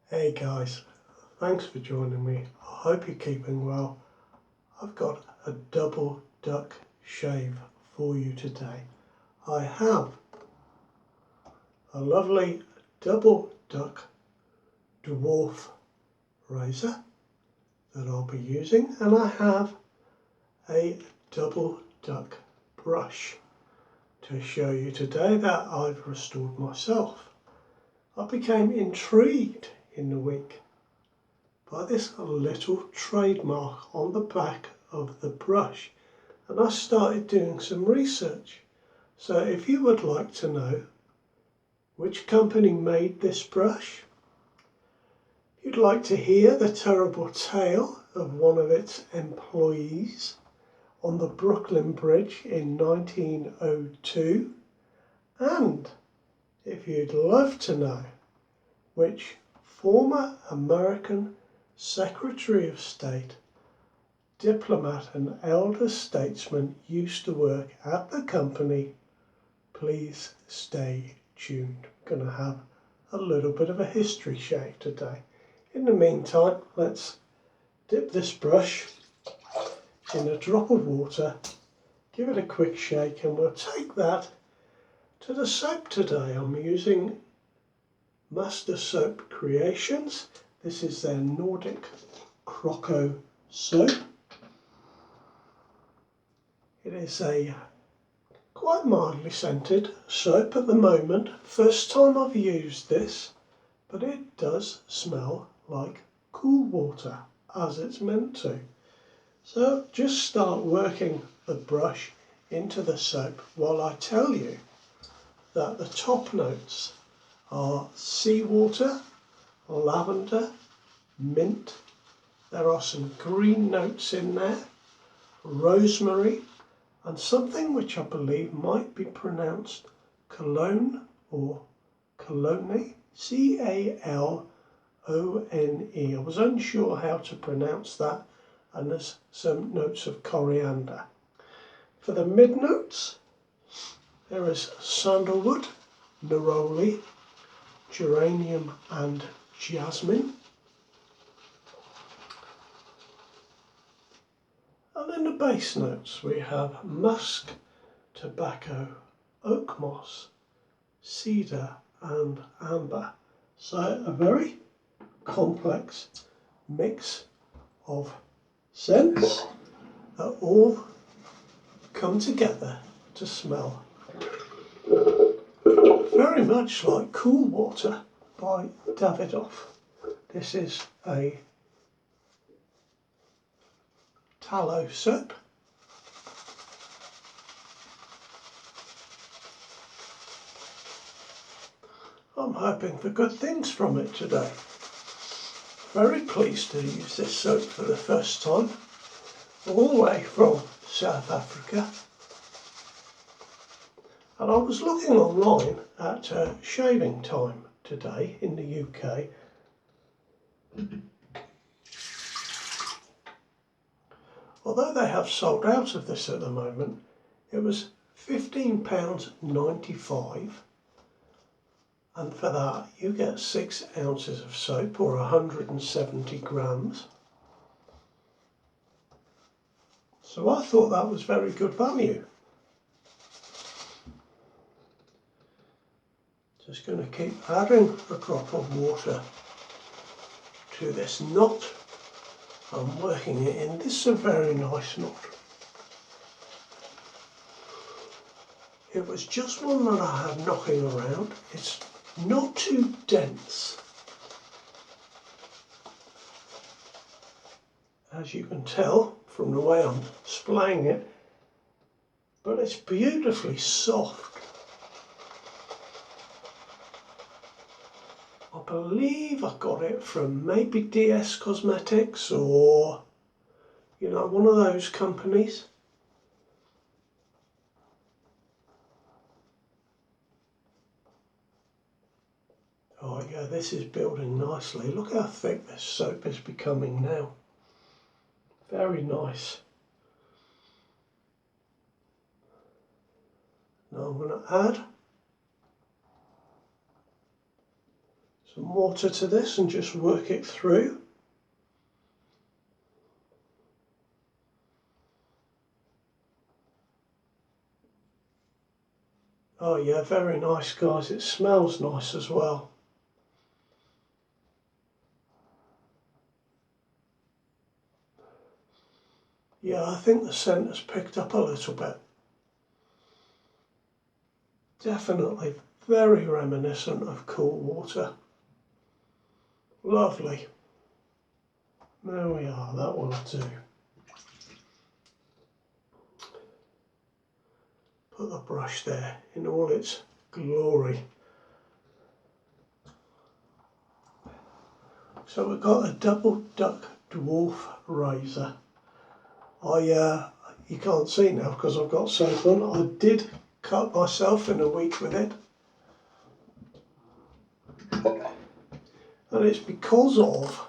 Hey guys, thanks for joining me. I hope you're keeping well. I've got a double duck shave for you today. I have a lovely double duck dwarf razor that I'll be using, and I have a double duck brush to show you today that I've restored myself. I became intrigued in the week by this little trademark on the back of the brush, and I started doing some research. So if you would like to know which company made this brush, if you'd like to hear the terrible tale of one of its employees on the Brooklyn Bridge in 1902, and if you'd love to know which former American Secretary of State, diplomat and elder statesman used to work at the company, please stay tuned. We're going to have a little bit of a history shake today. In the meantime, let's dip this brush in a drop of water, give it a quick shake, and we'll take that to the soap today. I'm using Master Soap Creations. This is their Nordic Croco soap. It is a quite mildly scented soap at the moment. First time I've used this, but it does smell like Coolwater, as it's meant to. So just start working the brush into the soap while I tell you that the top notes are seawater, lavender, mint. There are some green notes in there, rosemary, and something which I believe might be pronounced cologne or cologne, C-A-L-O-N-E. I was unsure how to pronounce that, and there's some notes of coriander. For the mid notes, there is sandalwood, neroli, geranium and jasmine. And in the base notes we have musk, tobacco, oak moss, cedar and amber. So a very complex mix of scents that all come together to smell very much like Coolwater by Davidoff. This is a tallow soap. I'm hoping for good things from it today. Very pleased to use this soap for the first time, all the way from South Africa. And I was looking online at shaving time today in the UK. Although they have sold out of this at the moment, it was £15.95, and for that you get 6 ounces of soap, or 170 grams. So I thought that was very good value. Just going to keep adding a drop of water to this knot. I'm working it in. This is a very nice knot. It was just one that I had knocking around. It's not too dense, as you can tell from the way I'm splaying it, but it's beautifully soft. I believe I got it from maybe DS Cosmetics, or one of those companies. Oh yeah, this is building nicely. Look how thick this soap is becoming now. Very nice. Now I'm going to add some water to this and just work it through. Oh yeah, very nice guys, it smells nice as well. Yeah, I think the scent has picked up a little bit. Definitely very reminiscent of Coolwater. Lovely. There we are, that will do. Put the brush there in all its glory. So we've got a double duck dwarf razor. You can't see now because I've got soap on. I did cut myself in a week with it. And it's because of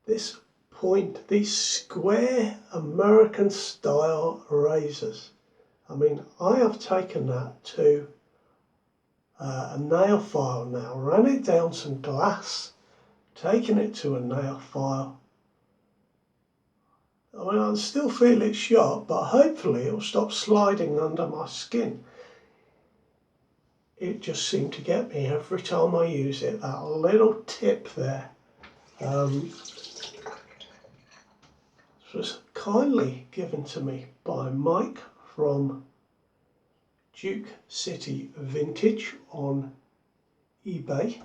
this point, these square American style razors. I mean, I have taken that to a nail file now, ran it down some glass, taken it to a nail file. I mean, I still feel it sharp, but hopefully it'll stop sliding under my skin. It just seemed to get me every time I use it, that little tip there. This was kindly given to me by Mike from Duke City Vintage on eBay.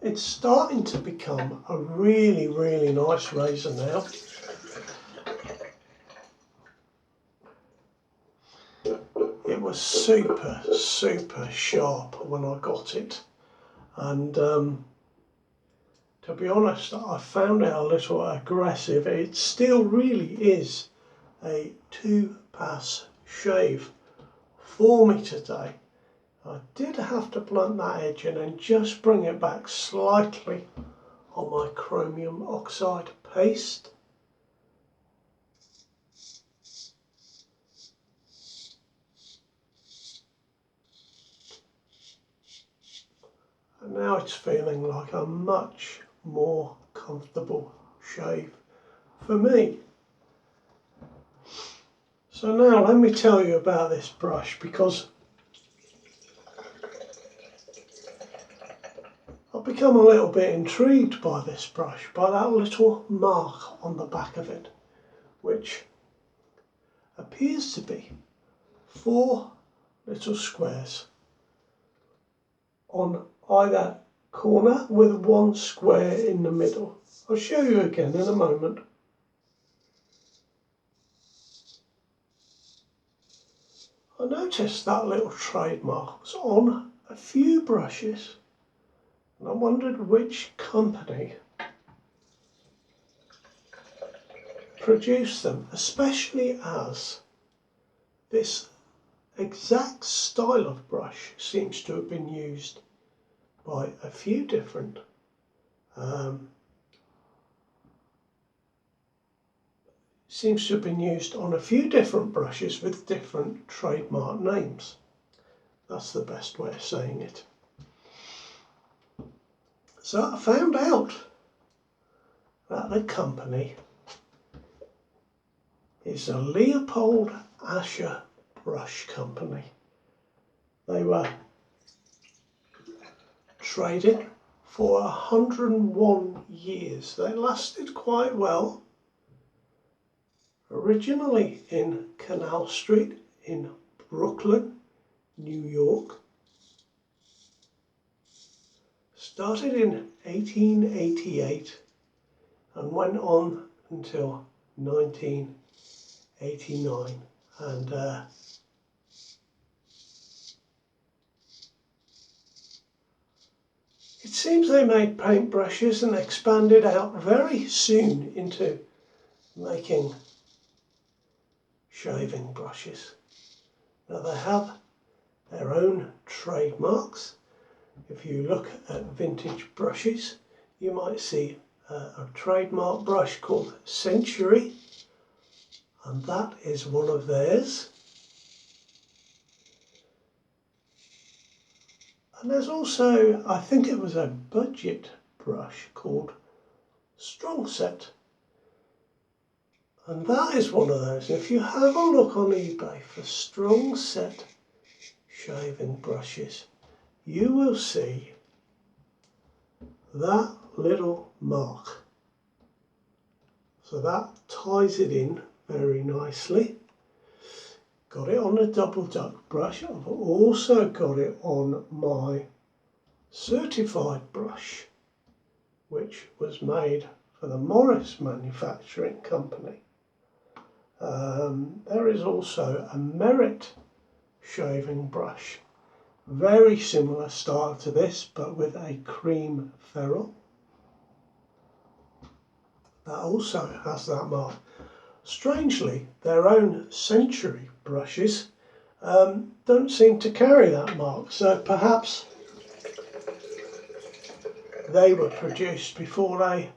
It's starting to become a really, really nice razor now. It was super, super sharp when I got it, and to be honest, I found it a little aggressive. It still really is a 2-pass shave for me today. I did have to blunt that edge in and just bring it back slightly on my chromium oxide paste. And now it's feeling like a much more comfortable shave for me. So now let me tell you about this brush, because I've become a little bit intrigued by this brush, by that little mark on the back of it, which appears to be 4 little squares on either corner with 1 square in the middle. I'll show you again in a moment. I noticed that little trademark was on a few brushes, and I wondered which company produced them, especially as this exact style of brush seems to have been used by a few different seems to have been used on a few different brushes with different trademark names. That's the best way of saying it. So I found out that the company is a Leopold Asher brush company. They were traded for 101 years. They lasted quite well. Originally in Canal Street in Brooklyn, New York. Started in 1888 and went on until 1989. And it seems they made paintbrushes and expanded out very soon into making shaving brushes. Now they have their own trademarks. If you look at vintage brushes, you might see a trademark brush called Century, and that is one of theirs. And there's also, I think it was a budget brush called Strong Set. And that is one of those. If you have a look on eBay for Strong Set shaving brushes, you will see that little mark. So that ties it in very nicely. Got it on the Double Duck brush. I've also got it on my certified brush, which was made for the Morris Manufacturing Company. There is also a Merit shaving brush, very similar style to this, but with a cream ferrule. That also has that mark. Strangely, their own Century brushes don't seem to carry that mark, so perhaps they were produced before they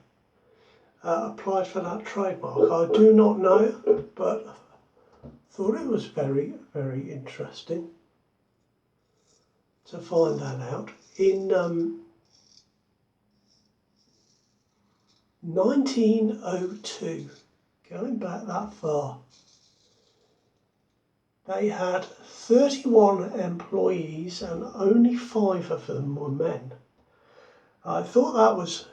applied for that trademark. I do not know, but thought it was very, very interesting to find that out. In 1902, going back that far, they had 31 employees and only 5 of them were men. I thought that was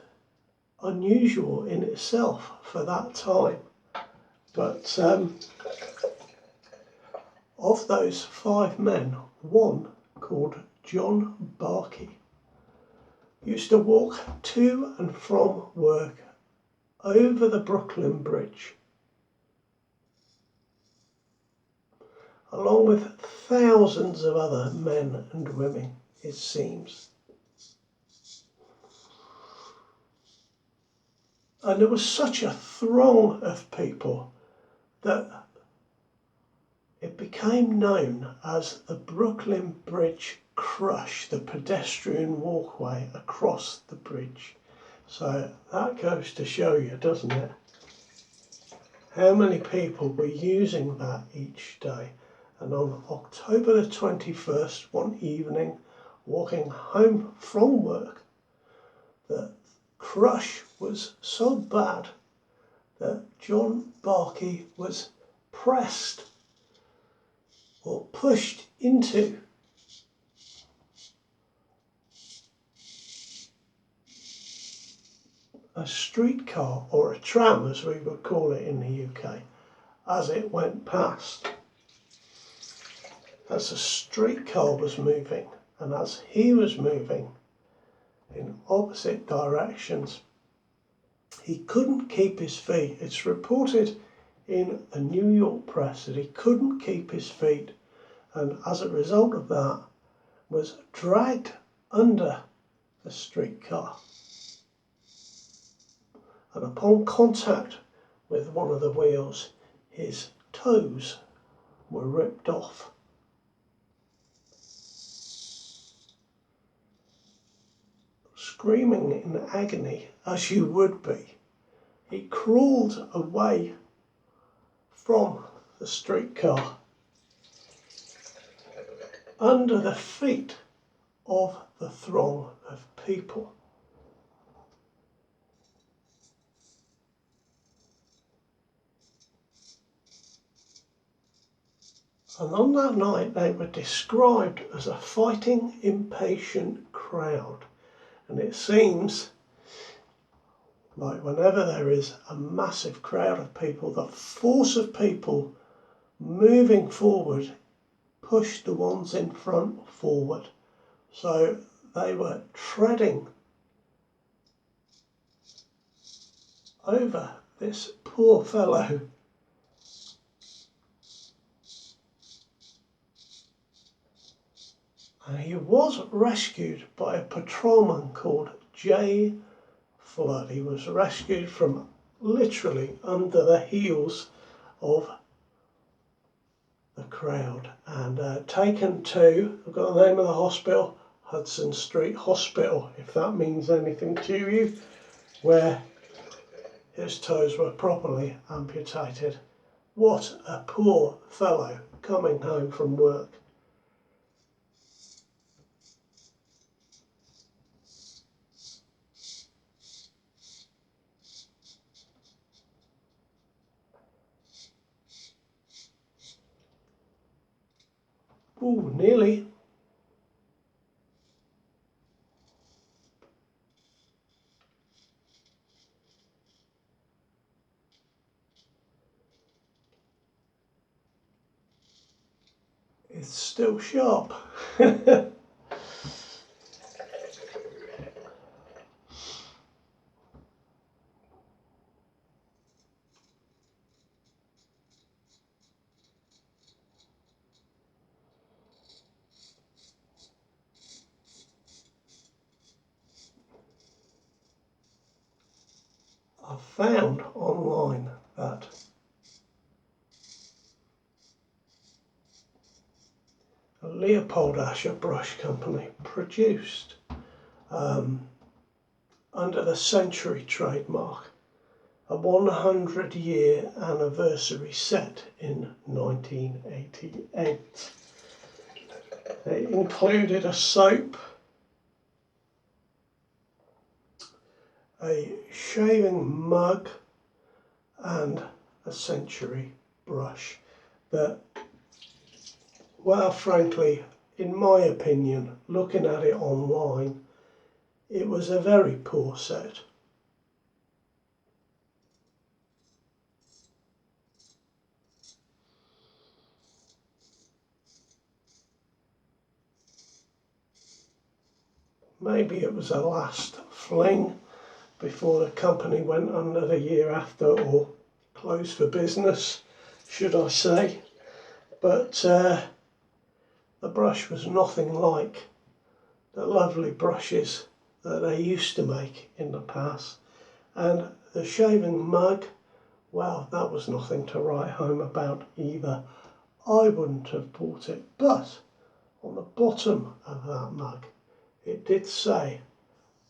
unusual in itself for that time, but of those 5 men, one called John Barkey used to walk to and from work over the Brooklyn Bridge, along with thousands of other men and women, it seems. And there was such a throng of people that it became known as the Brooklyn Bridge Crush, the pedestrian walkway across the bridge. So that goes to show you, doesn't it, how many people were using that each day. And on October the 21st, one evening, walking home from work, the crush was so bad that John Barkey was pressed or pushed into a streetcar, or a tram as we would call it in the UK, as it went past. As the streetcar was moving, and as he was moving in opposite directions, he couldn't keep his feet. It's reported in a New York press that he couldn't keep his feet, and as a result of that was dragged under the streetcar. And upon contact with one of the wheels, his toes were ripped off. Screaming in agony, as you would be, he crawled away from the streetcar under the feet of the throng of people. And on that night they were described as a fighting, impatient crowd. And it seems like whenever there is a massive crowd of people, the force of people moving forward pushed the ones in front forward. So they were treading over this poor fellow. And he was rescued by a patrolman called J. Flood. He was rescued from literally under the heels of the crowd and taken to, I've got the name of the hospital, Hudson Street Hospital, if that means anything to you, where his toes were properly amputated. What a poor fellow coming home from work. Ooh, nearly. It's still sharp. I found online that a Leopold Asher brush company produced under the Century trademark a 100-year anniversary set in 1988. It included a soap, a shaving mug and a Century brush that, well, frankly, in my opinion, looking at it online, it was a very poor set. Maybe it was a last fling before the company went under the year after, or closed for business, should I say. But the brush was nothing like the lovely brushes that they used to make in the past. And the shaving mug, well, that was nothing to write home about either. I wouldn't have bought it, but on the bottom of that mug it did say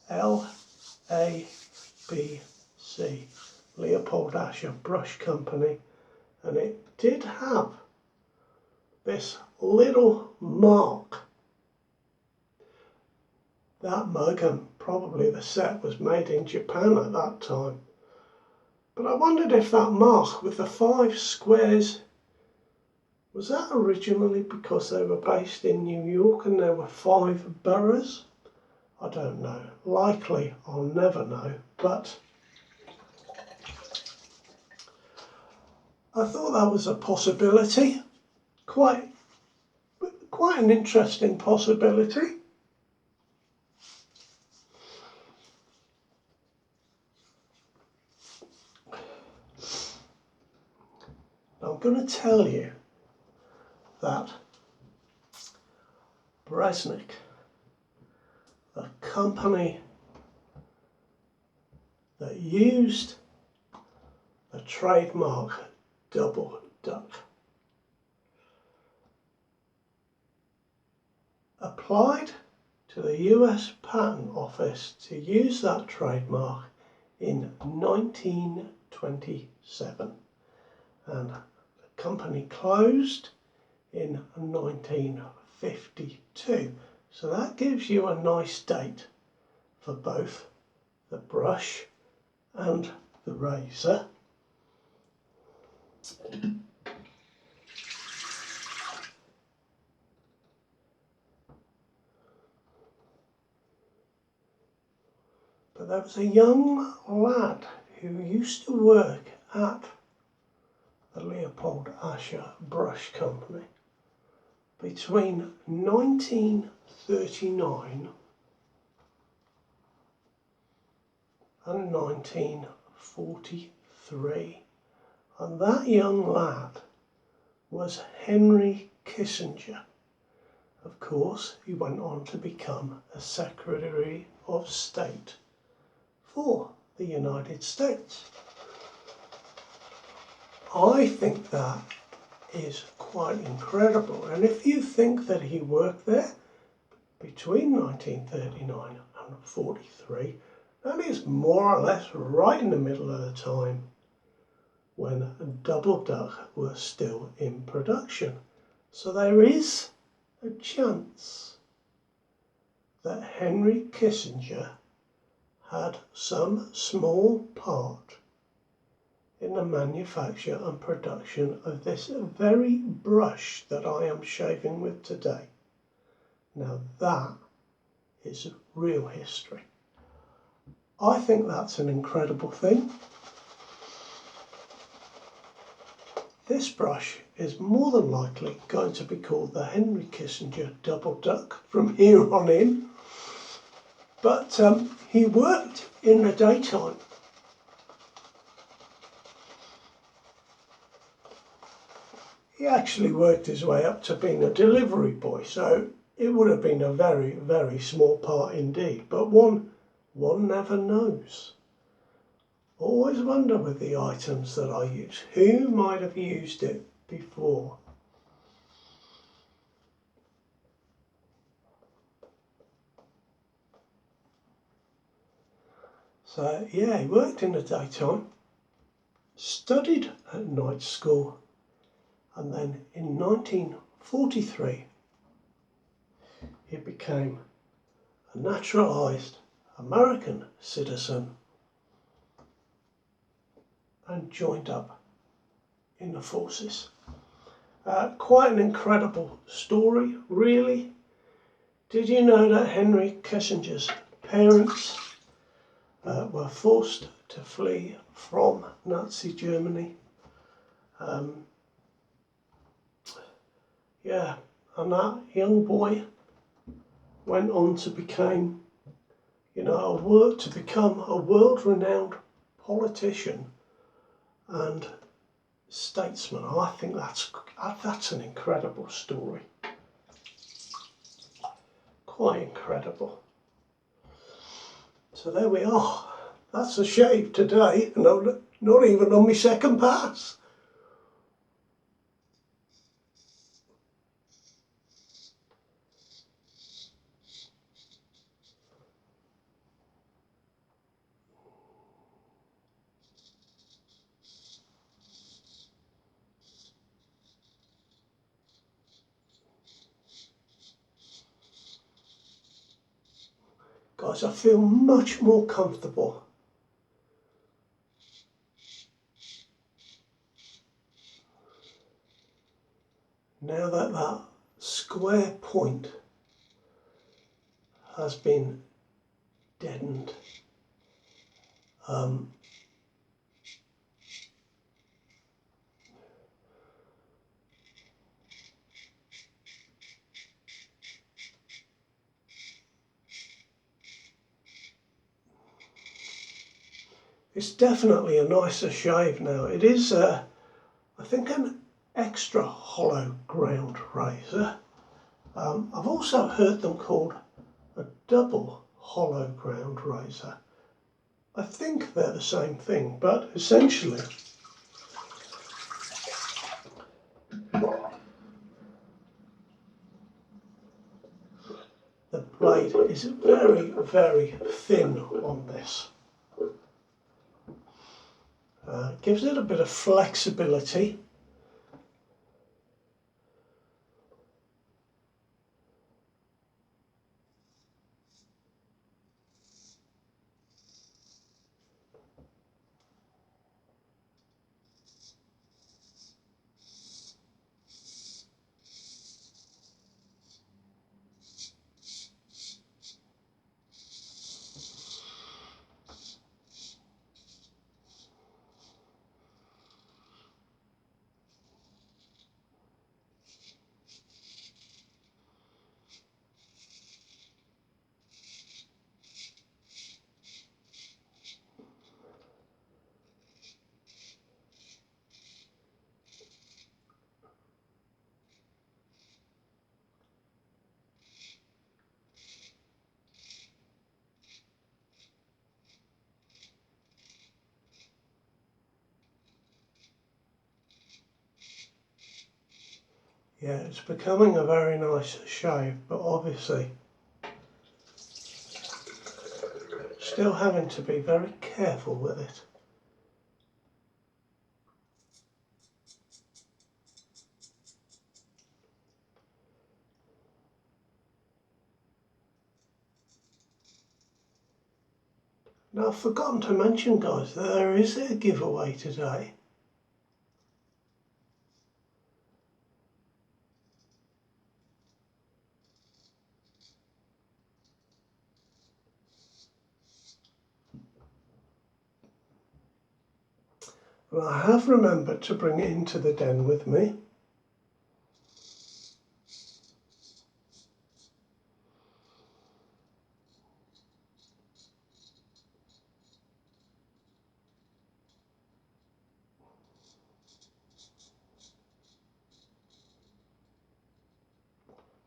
LABC, Leopold Asher Brush Company, and it did have this little mark. That mug, and probably the set, was made in Japan at that time. But I wondered if that mark with the 5 squares, was that originally because they were based in New York and there were 5 boroughs? I don't know. Likely I'll never know, but I thought that was a possibility. Quite an interesting possibility. I'm going to tell you that Bresnik, the company that used the trademark Dubl, applied to the US Patent Office to use that trademark in 1927, and the company closed in 1952. So that gives you a nice date for both the brush and the razor. But there was a young lad who used to work at the Leopold Asher Brush Company between 1939 and 1943. And that young lad was Henry Kissinger. Of course, he went on to become a Secretary of State for the United States. I think that is quite incredible. And if you think that he worked there between 1939 and 43, that is more or less right in the middle of the time when Dubl was still in production. So there is a chance that Henry Kissinger had some small part in the manufacture and production of this very brush that I am shaving with today. Now that is real history. I think that's an incredible thing. This brush is more than likely going to be called the Henry Kissinger Double Duck from here on in. But he worked in the daytime. He actually worked his way up to being a delivery boy, so it would have been a very, very small part indeed. But one never knows. Always wonder with the items that I use, who might have used it before? So yeah, he worked in the daytime, studied at night school, and then in 1943 he became a naturalised American citizen and joined up in the forces. Quite an incredible story, really. Did you know that Henry Kissinger's parents were forced to flee from Nazi Germany? Yeah, and that young boy went on to become, to become a world-renowned politician and statesman. I think that's an incredible story. Quite incredible. So there we are. That's a shave today. No, not even on my second pass. Guys, I feel much more comfortable. Now that that square point has been deadened. It's definitely a nicer shave now. It is, I think, an extra hollow ground razor. I've also heard them called a double hollow ground razor. I think they're the same thing, but essentially the blade is very, very thin on this. Gives it a bit of flexibility. Yeah, it's becoming a very nice shave, but obviously still having to be very careful with it. Now, I've forgotten to mention, guys, that there is a giveaway today. And I have remembered to bring it into the den with me.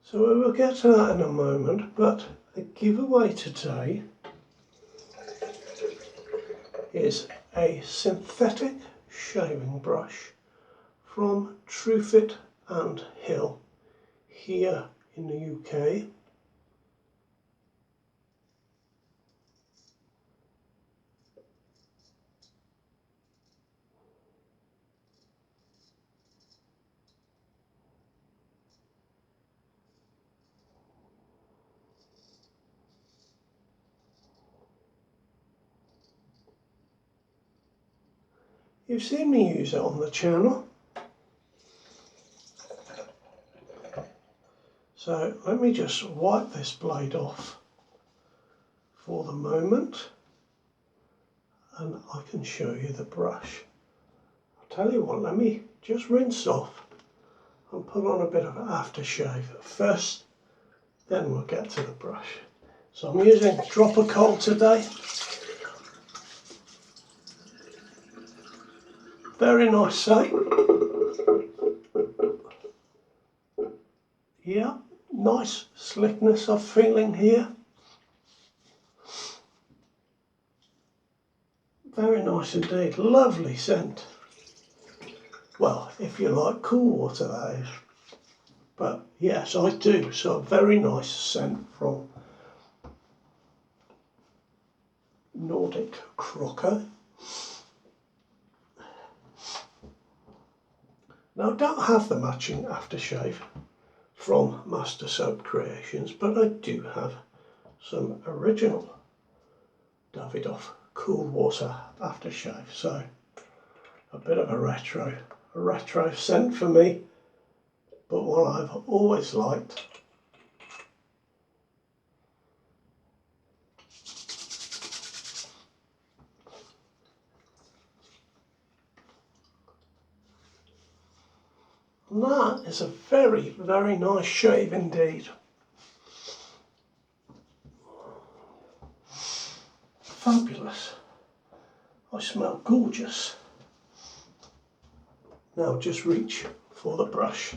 So we will get to that in a moment, but the giveaway today is a synthetic shaving brush from Truefit and Hill here in the UK. You've seen me use it on the channel. So let me just wipe this blade off for the moment and I can show you the brush. I'll tell you what, let me just rinse off and put on a bit of aftershave first, then we'll get to the brush. So I'm using Dropper Coal today. Very nice sight. Yeah, nice slickness I'm feeling here. Very nice indeed, lovely scent. Well, if you like Coolwater, that is. But yes, I do, so a very nice scent from Nordic Croco. Now I don't have the matching aftershave from Master Soap Creations, but I do have some original Dubl Coolwater aftershave, so a bit of a retro scent for me, but one I've always liked. And that is a very, very nice shave indeed. Fabulous. I smell gorgeous. Now just reach for the brush.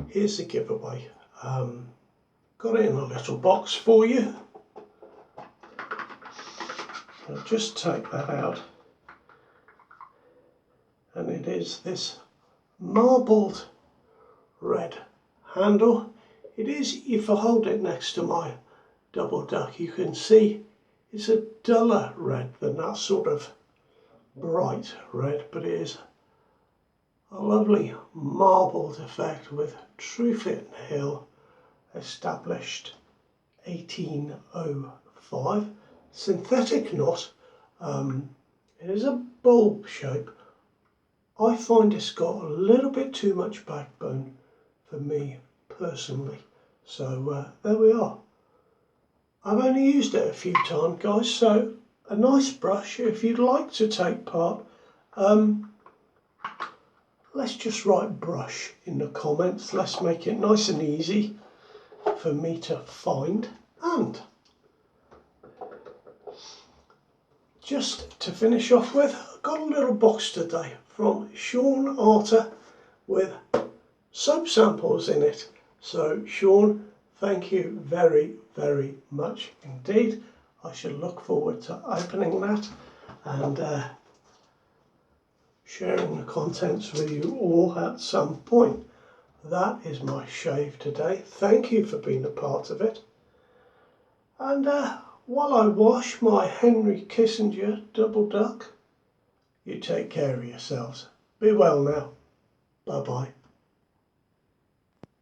Here's the giveaway. Got it in a little box for you. I'll just take that out. And it is this marbled red handle. It is, if I hold it next to my double duck, you can see it's a duller red than that sort of bright red, but it is a lovely marbled effect with Truefit and Hill, established 1805. Synthetic knot. It is a bulb shape. I find it's got a little bit too much backbone for me personally. So there we are. I've only used it a few times, guys, so a nice brush. If you'd like to take part, let's just write brush in the comments. Let's make it nice and easy for me to find. And just to finish off with, I've got a little box today from Sean Arter with soap samples in it. So Sean, thank you very, very much indeed. I shall look forward to opening that and sharing the contents with you all at some point. That is my shave today. Thank you for being a part of it. And while I wash my Henry Kissinger double duck, you take care of yourselves. Be well now. Bye bye.